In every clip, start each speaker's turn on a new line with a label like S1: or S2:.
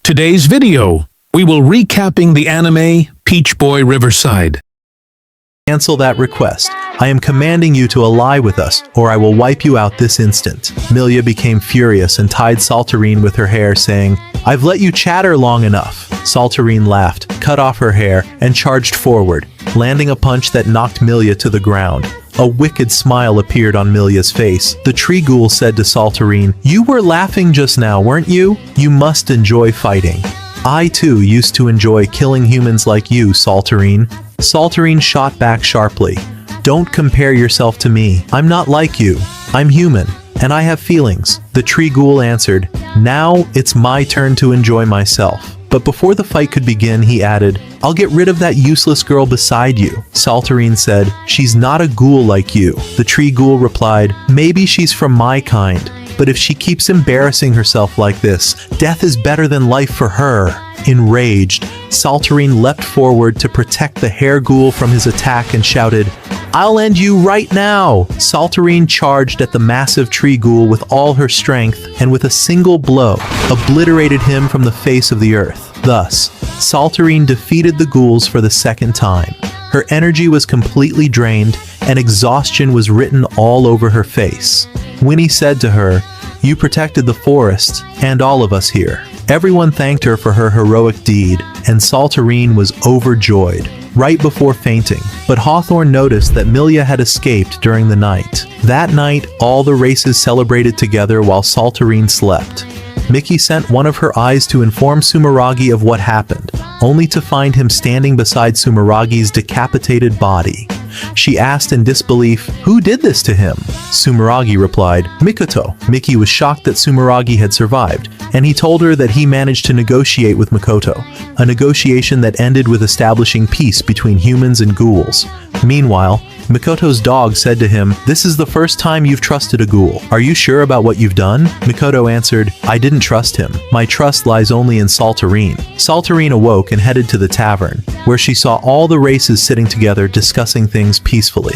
S1: Today's video, we will recapping the anime Peach Boy Riverside.
S2: Cancel that request. I am commanding you to ally with us, or I will wipe you out this instant. Milia became furious and tied Saltarine with her hair, saying, "I've let you chatter long enough." Saltarine laughed, cut off her hair, and charged forward, landing a punch that knocked Milia to the ground. A wicked smile appeared on Milia's face. The tree ghoul said to Saltarine, "You were laughing just now, weren't you? You must enjoy fighting." "I too used to enjoy killing humans like you, Saltarine." Saltarine shot back sharply. "Don't compare yourself to me. I'm not like you. I'm human, and I have feelings." The tree ghoul answered, "Now it's my turn to enjoy myself." But before the fight could begin, he added, "I'll get rid of that useless girl beside you." Saltarine said, "She's not a ghoul like you." The tree ghoul replied, "Maybe she's from my kind, but if she keeps embarrassing herself like this, death is better than life for her." Enraged, Saltarine leapt forward to protect the hair ghoul from his attack and shouted, "I'll end you right now!" Saltarine charged at the massive tree ghoul with all her strength, and with a single blow, obliterated him from the face of the earth. Thus, Saltarine defeated the ghouls for the second time. Her energy was completely drained, and exhaustion was written all over her face. Winnie said to her, "You protected the forest, and all of us here." Everyone thanked her for her heroic deed, and Saltarine was overjoyed, right before fainting. But Hawthorne noticed that Milia had escaped during the night. That night, all the races celebrated together while Saltarine slept. Mickey sent one of her eyes to inform Sumeragi of what happened, only to find him standing beside Sumeragi's decapitated body. She asked in disbelief, "Who did this to him?" Sumeragi replied, "Mikoto." Mickey was shocked that Sumeragi had survived, and he told her that he managed to negotiate with Mikoto, a negotiation that ended with establishing peace between humans and ghouls. Meanwhile, Mikoto's dog said to him, "This is the first time you've trusted a ghoul. Are you sure about what you've done?" Mikoto answered, "I didn't trust him. My trust lies only in Saltarine." Saltarine awoke and headed to the tavern, where she saw all the races sitting together discussing things peacefully.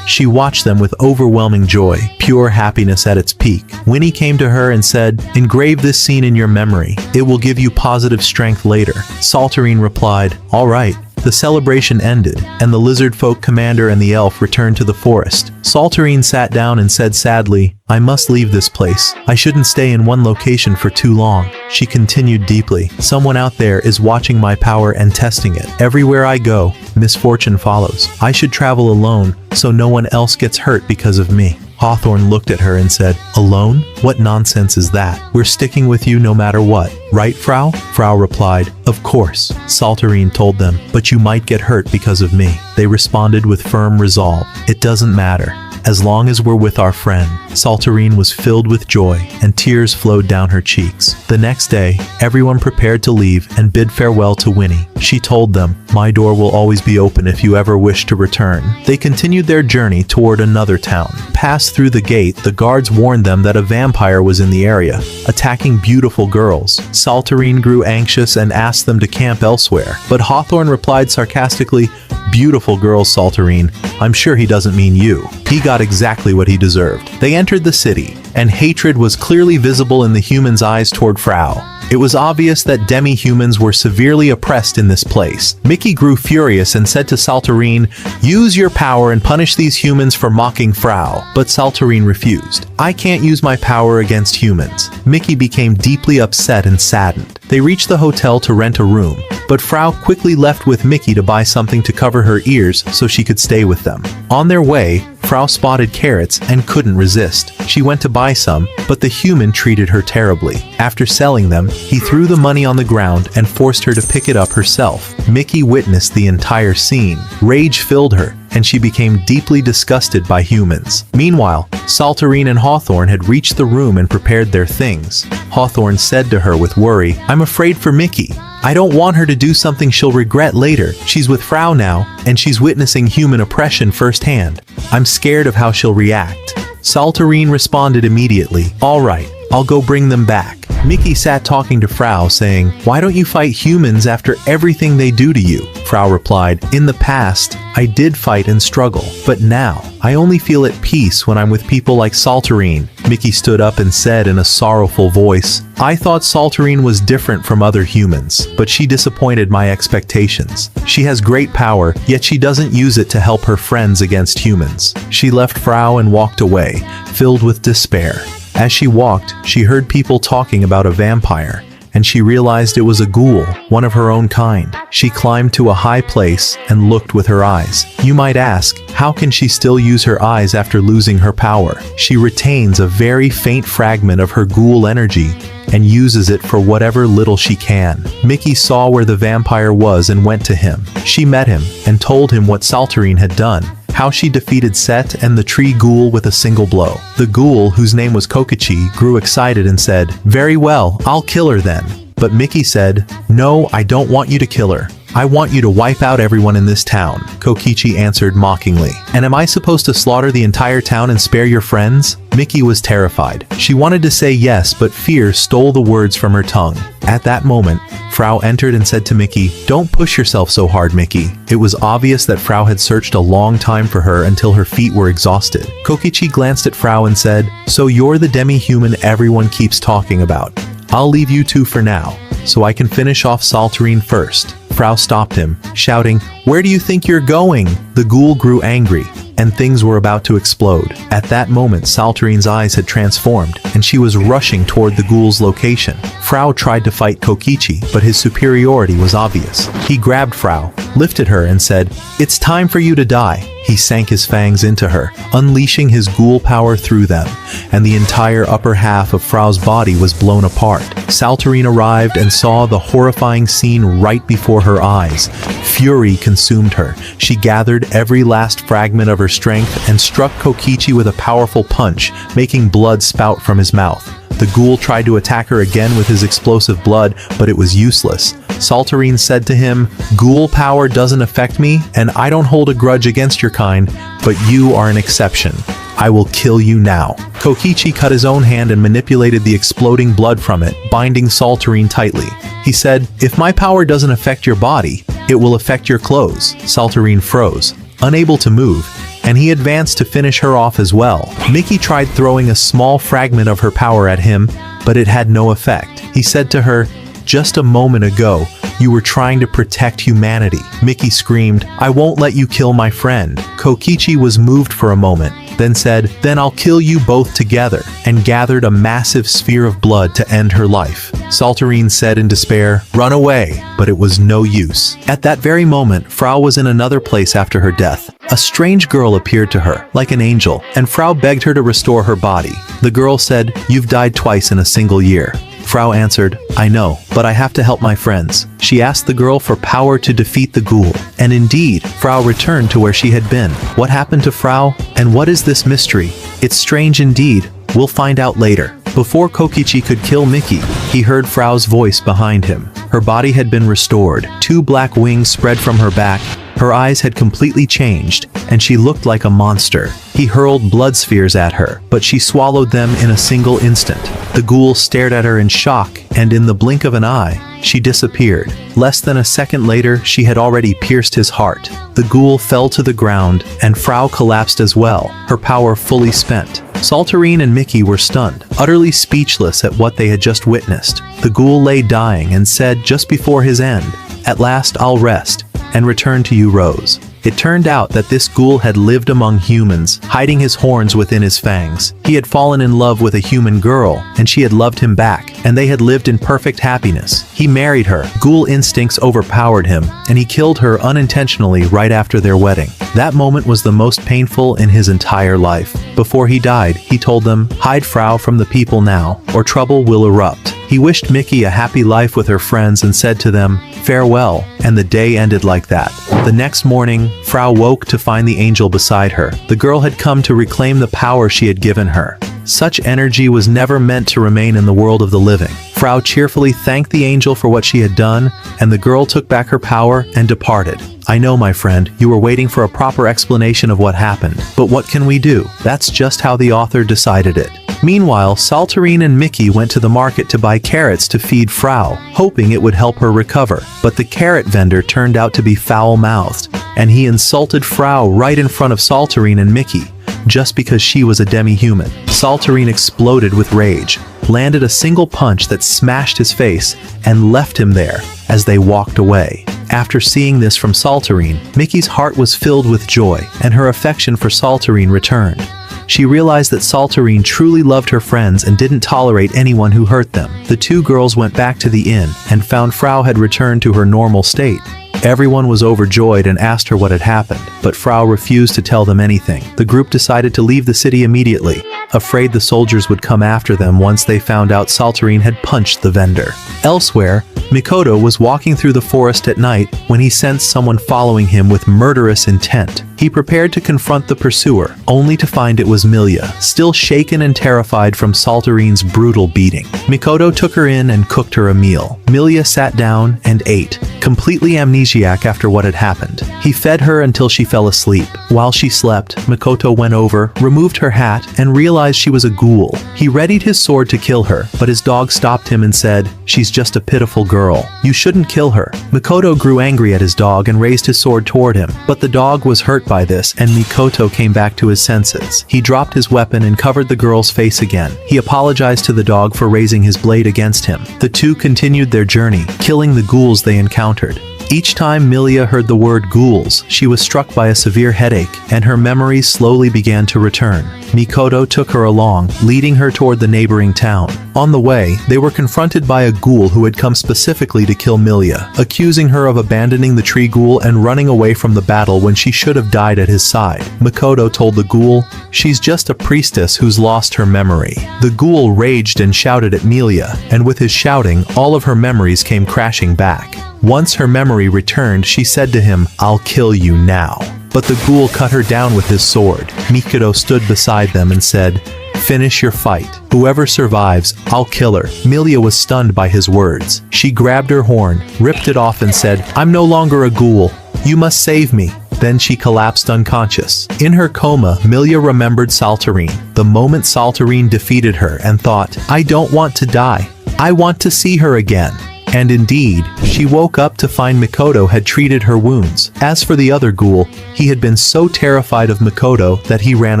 S2: She watched them with overwhelming joy, pure happiness at its peak. Winnie came to her and said, "Engrave this scene in your memory. It will give you positive strength later." Saltarine replied, "All right." The celebration ended, and the lizard folk commander and the elf returned to the forest. Saltarine sat down and said sadly, "I must leave this place. I shouldn't stay in one location for too long." She continued deeply, "Someone out there is watching my power and testing it. Everywhere I go, misfortune follows. I should travel alone, so no one else gets hurt because of me." Hawthorne looked at her and said, "Alone? What nonsense is that? We're sticking with you no matter what. Right, Frau?" Frau replied, "Of course." Saltarine told them, "But you might get hurt because of me." They responded with firm resolve, "It doesn't matter, as long as we're with our friend." Saltarine was filled with joy, and tears flowed down her cheeks. The next day, everyone prepared to leave and bid farewell to Winnie. She told them, "My door will always be open if you ever wish to return." They continued their journey toward another town. Passed through the gate, the guards warned them that a vampire was in the area, attacking beautiful girls. Saltarine grew anxious and asked them to camp elsewhere, but Hawthorne replied sarcastically, "Beautiful girls, Saltarine. I'm sure he doesn't mean you." He got exactly what he deserved. They entered the city, and hatred was clearly visible in the humans' eyes toward Frau. It was obvious that demi-humans were severely oppressed in this place. Mickey grew furious and said to Saltarine, "Use your power and punish these humans for mocking Frau." But Saltarine refused. "I can't use my power against humans." Mickey became deeply upset and saddened. They reached the hotel to rent a room, but Frau quickly left with Mickey to buy something to cover her ears so she could stay with them. On their way, Frau spotted carrots and couldn't resist. She went to buy some, but the human treated her terribly. After selling them, he threw the money on the ground and forced her to pick it up herself. Mickey witnessed the entire scene. Rage filled her, and she became deeply disgusted by humans. Meanwhile, Saltarine and Hawthorne had reached the room and prepared their things. Hawthorne said to her with worry, "I'm afraid for Mickey. I don't want her to do something she'll regret later. She's with Frau now, and she's witnessing human oppression firsthand. I'm scared of how she'll react." Saltarine responded immediately, "All right, I'll go bring them back." Mickey sat talking to Frau, saying, "Why don't you fight humans after everything they do to you?" Frau replied, "In the past, I did fight and struggle, but now, I only feel at peace when I'm with people like Saltarine. Mickey stood up and said in a sorrowful voice, I thought Saltarine was different from other humans, but she disappointed my expectations. She has great power, yet she doesn't use it to help her friends against humans. She left Frau and walked away, filled with despair. As she walked, she heard people talking about a vampire, and she realized it was a ghoul, one of her own kind. She climbed to a high place and looked with her eyes. You might ask, how can she still use her eyes after losing her power? She retains a very faint fragment of her ghoul energy and uses it for whatever little she can. Mickey saw where the vampire was and went to him. She met him and told him what Saltarine had done, how she defeated Set and the tree ghoul with a single blow. The ghoul, whose name was Kokichi, grew excited and said, very well, I'll kill her then. But Mickey said, no, I don't want you to kill her. I want you to wipe out everyone in this town, Kokichi answered mockingly. And am I supposed to slaughter the entire town and spare your friends? Mickey was terrified. She wanted to say yes, but fear stole the words from her tongue. At that moment, Frau entered and said to Mickey, don't push yourself so hard, Mickey. It was obvious that Frau had searched a long time for her until her feet were exhausted. Kokichi glanced at Frau and said, so you're the demi-human everyone keeps talking about. I'll leave you two for now, so I can finish off Saltarine first. Frau stopped him, shouting, where do you think you're going? The ghoul grew angry, and things were about to explode. At that moment, Saltarine's eyes had transformed, and she was rushing toward the ghoul's location. Frau tried to fight Kokichi, but his superiority was obvious. He grabbed Frau, lifted her, and said, it's time for you to die. He sank his fangs into her, unleashing his ghoul power through them, and the entire upper half of Frau's body was blown apart. Saltarine arrived and saw the horrifying scene right before her eyes. Fury consumed her. She gathered every last fragment of her strength and struck Kokichi with a powerful punch, making blood spout from his mouth. The ghoul tried to attack her again with his explosive blood, but it was useless. Saltarine said to him, ghoul power doesn't affect me, and I don't hold a grudge against your kind, but you are an exception. I will kill you now. Kokichi cut his own hand and manipulated the exploding blood from it, binding Saltarine tightly. He said, if my power doesn't affect your body, it will affect your clothes. Saltarine froze, unable to move, and he advanced to finish her off as well. Mickey tried throwing a small fragment of her power at him, but it had no effect. He said to her, just a moment ago, you were trying to protect humanity. Mickey screamed, I won't let you kill my friend. Kokichi was moved for a moment, then said, then I'll kill you both together, and gathered a massive sphere of blood to end her life. Saltarine said in despair, run away, but it was no use. At that very moment, Frau was in another place after her death. A strange girl appeared to her, like an angel, and Frau begged her to restore her body. The girl said, you've died twice in a single year. Frau answered, I know, but I have to help my friends. She asked the girl for power to defeat the ghoul. And indeed, Frau returned to where she had been. What happened to Frau? And what is this mystery? It's strange indeed. We'll find out later. Before Kokichi could kill Mickey, he heard Frau's voice behind him. Her body had been restored. 2 black wings spread from her back. Her eyes had completely changed, and she looked like a monster. He hurled blood spheres at her, but she swallowed them in a single instant. The ghoul stared at her in shock, and in the blink of an eye, she disappeared. Less than a second later, she had already pierced his heart. The ghoul fell to the ground, and Frau collapsed as well, her power fully spent. Saltarine and Mickey were stunned, utterly speechless at what they had just witnessed. The ghoul lay dying and said just before his end, at last I'll rest and return to you, Rose. It turned out that this ghoul had lived among humans, hiding his horns within his fangs. He had fallen in love with a human girl, and she had loved him back, and they had lived in perfect happiness. He married her. Ghoul instincts overpowered him, and he killed her unintentionally right after their wedding. That moment was the most painful in his entire life. Before he died, he told them, hide Frau from the people now, or trouble will erupt. He wished Mickey a happy life with her friends and said to them, farewell, and the day ended like that. The next morning, Frau woke to find the angel beside her. The girl had come to reclaim the power she had given her. Such energy was never meant to remain in the world of the living. Frau cheerfully thanked the angel for what she had done, and the girl took back her power and departed. I know, my friend, you were waiting for a proper explanation of what happened, but what can we do? That's just how the author decided it. Meanwhile, Saltarine and Mickey went to the market to buy carrots to feed Frau, hoping it would help her recover. But the carrot vendor turned out to be foul-mouthed, and he insulted Frau right in front of Saltarine and Mickey, just because she was a demi-human. Saltarine exploded with rage, landed a single punch that smashed his face, and left him there as they walked away. After seeing this from Saltarine, Mickey's heart was filled with joy, and her affection for Saltarine returned. She realized that Saltarine truly loved her friends and didn't tolerate anyone who hurt them. The two girls went back to the inn and found Frau had returned to her normal state. Everyone was overjoyed and asked her what had happened, but Frau refused to tell them anything. The group decided to leave the city immediately, afraid the soldiers would come after them once they found out Saltarine had punched the vendor. Elsewhere, Mikoto was walking through the forest at night when he sensed someone following him with murderous intent. He prepared to confront the pursuer, only to find it was Millia, still shaken and terrified from Saltarine's brutal beating. Mikoto took her in and cooked her a meal. Millia sat down and ate, completely amnesiac after what had happened. He fed her until she fell asleep. While she slept, Mikoto went over, removed her hat, and realized she was a ghoul. He readied his sword to kill her, but his dog stopped him and said, "She's just a pitiful girl. You shouldn't kill her." Mikoto grew angry at his dog and raised his sword toward him, but the dog was hurt by this, and Mikoto came back to his senses. He dropped his weapon and covered the girl's face again. He apologized to the dog for raising his blade against him. The two continued their journey, killing the ghouls they encountered. Each time Millia heard the word ghouls, she was struck by a severe headache, and her memories slowly began to return. Mikoto took her along, leading her toward the neighboring town. On the way, they were confronted by a ghoul who had come specifically to kill Millia, accusing her of abandoning the tree ghoul and running away from the battle when she should have died at his side. Mikoto told the ghoul, "She's just a priestess who's lost her memory." The ghoul raged and shouted at Millia, and with his shouting, all of her memories came crashing back. Once her memory returned, she said to him, "I'll kill you now." But the ghoul cut her down with his sword. Mikoto stood beside them and said, "Finish your fight. Whoever survives, I'll kill her." Millia was stunned by his words. She grabbed her horn, ripped it off and said, "I'm no longer a ghoul. You must save me." Then she collapsed unconscious. In her coma, Millia remembered Saltarine, the moment Saltarine defeated her, and thought, "I don't want to die. I want to see her again." And indeed, she woke up to find Mikoto had treated her wounds. As for the other ghoul, he had been so terrified of Mikoto that he ran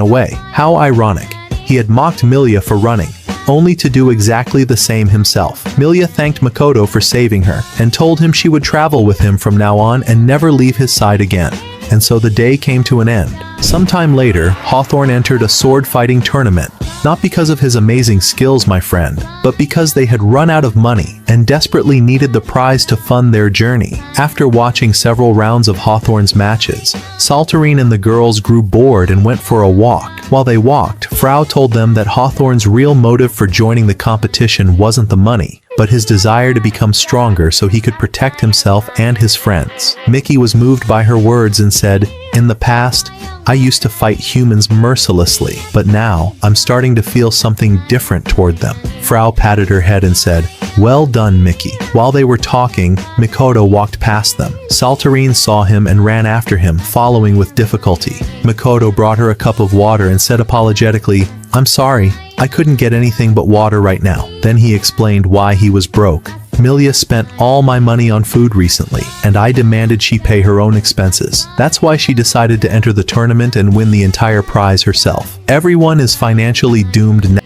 S2: away. How ironic. He had mocked Millia for running, only to do exactly the same himself. Millia thanked Mikoto for saving her, and told him she would travel with him from now on and never leave his side again. And so the day came to an end. Sometime later, Hawthorne entered a sword-fighting tournament, not because of his amazing skills, my friend, but because they had run out of money and desperately needed the prize to fund their journey. After watching several rounds of Hawthorne's matches, Saltarine and the girls grew bored and went for a walk. While they walked, Frau told them that Hawthorne's real motive for joining the competition wasn't the money, but his desire to become stronger so he could protect himself and his friends. Mickey was moved by her words and said, "In the past, I used to fight humans mercilessly, but now I'm starting to feel something different toward them." Frau patted her head and said, "Well done, Mickey." While they were talking, Mikoto walked past them. Saltarine saw him and ran after him, following with difficulty. Mikoto brought her a cup of water and said apologetically, "I'm sorry, I couldn't get anything but water right now." Then he explained why he was broke. "Millia spent all my money on food recently, and I demanded she pay her own expenses. That's why she decided to enter the tournament and win the entire prize herself. Everyone is financially doomed now."